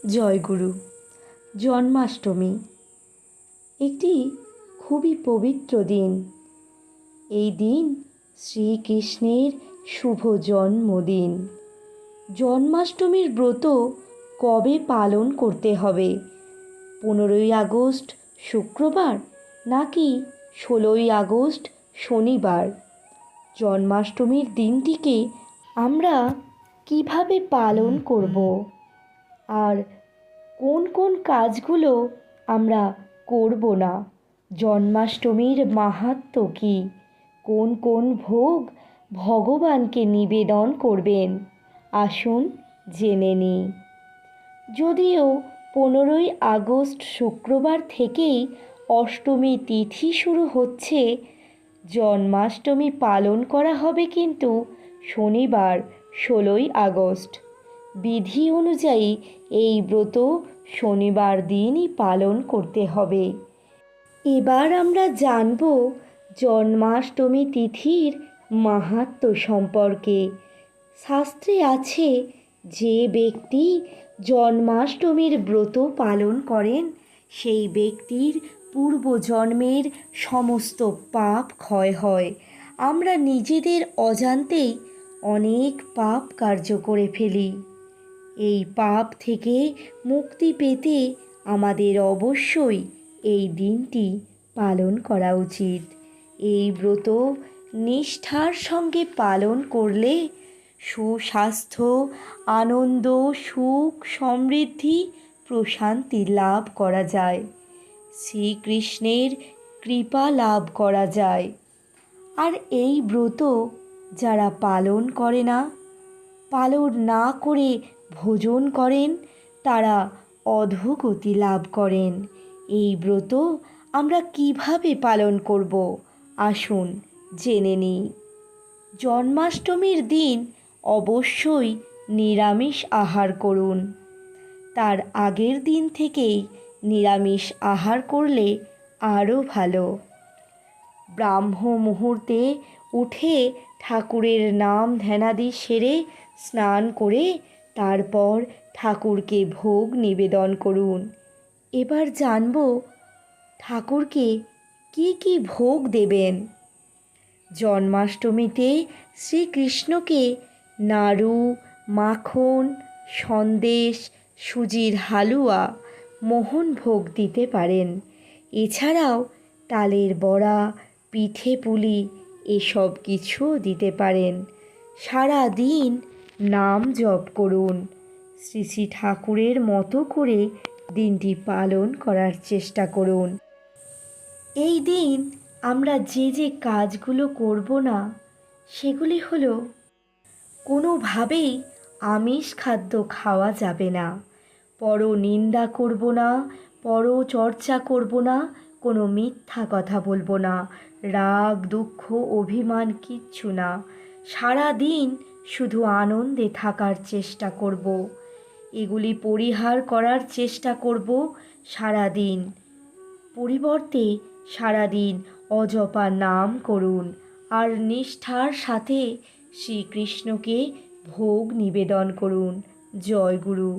জয়গুরু। জন্মাষ্টমী একটি খুবই পবিত্র দিন। এই দিন শ্রীকৃষ্ণের শুভ জন্মদিন। জন্মাষ্টমীর ব্রত কবে পালন করতে হবে? 15ই আগস্ট শুক্রবার নাকি 16ই আগস্ট শনিবার? জন্মাষ্টমীর দিনটিকে আমরা কিভাবে পালন করব? আর কোন কোন কাজগুলো আমরা করব না? জন্মাষ্টমীর মাহাত্ম্য কী? কোন কোন ভোগ ভগবানকে নিবেদন করবেন? আসুন জেনে নিই। যদিও 15ই আগস্ট শুক্রবার থেকেই অষ্টমী তিথি শুরু হচ্ছে, জন্মাষ্টমী পালন করা হবে কিন্তু শনিবার 16ই আগস্ট। বিধি অনুযায়ী এই ব্রত শনিবার দিনই পালন করতে হবে। এবার আমরা জানব জন্মাষ্টমী তিথির মাহাত্ম্য সম্পর্কে। শাস্ত্রে আছে, যে ব্যক্তি জন্মাষ্টমীর ব্রত পালন করেন সেই ব্যক্তির পূর্বজন্মের সমস্ত পাপ ক্ষয় হয়। আমরা নিজেদের অজান্তেই অনেক পাপ কার্য করে ফেলি। এই পাপ থেকে মুক্তি পেতে আমাদের অবশ্যই এই দিনটি পালন করা উচিত। এই ব্রত নিষ্ঠার সঙ্গে পালন করলে সুস্বাস্থ্য, আনন্দ, সুখ, সমৃদ্ধি, প্রশান্তি লাভ করা যায়। শ্রীকৃষ্ণের কৃপা লাভ করা যায়। আর এই ব্রত যারা পালন করে না, পালন না করে ভোজন করেন, তারা অধোগতি লাভ করেন। এই ব্রত আমরা কিভাবে পালন করব? আসুন জেনে নিই। জন্মাষ্টমীর দিন অবশ্যই নিরামিষ আহার করুন। তার আগের দিন থেকেই নিরামিষ আহার করলে আরও ভালো। ব্রাহ্ম মুহূর্তে উঠে ঠাকুরের নাম ধ্যানাদি সেরে স্নান করে তারপর ঠাকুরকে ভোগ নিবেদন করুন। এবার জানব ঠাকুরকে কি কি ভোগ দেবেন। জন্মাষ্টমীতে শ্রীকৃষ্ণকে নাড়ু, মাখন, সন্দেশ, সুজির হালুয়া, মোহন ভোগ দিতে পারেন। এছাড়াও তালের বড়া, পিঠে পুলি এসব কিছুও দিতে পারেন। সারা দিন নাম জপ করুন। শ্রী শ্রী ঠাকুরের মতো করে দিনটি পালন করার চেষ্টা করুন। এই দিন আমরা যে যে কাজগুলো করব না, সেগুলি হলো, কোনোভাবেই আমিষ খাদ্য খাওয়া যাবে না, পরনিন্দা করব না, পরচর্চা করব না, কোনো মিথ্যা কথা বলবো না, রাগ, দুঃখ, অভিমান কিচ্ছু না। সারা দিন শুধু আনন্দে থাকার চেষ্টা করব। এগুলি পরিহার করার চেষ্টা করব সারা দিন। পরিবর্তে সারাদিন অজপা নাম করুন আর নিষ্ঠার সাথে শ্রীকৃষ্ণকে ভোগ নিবেদন করুন। জয় গুরু।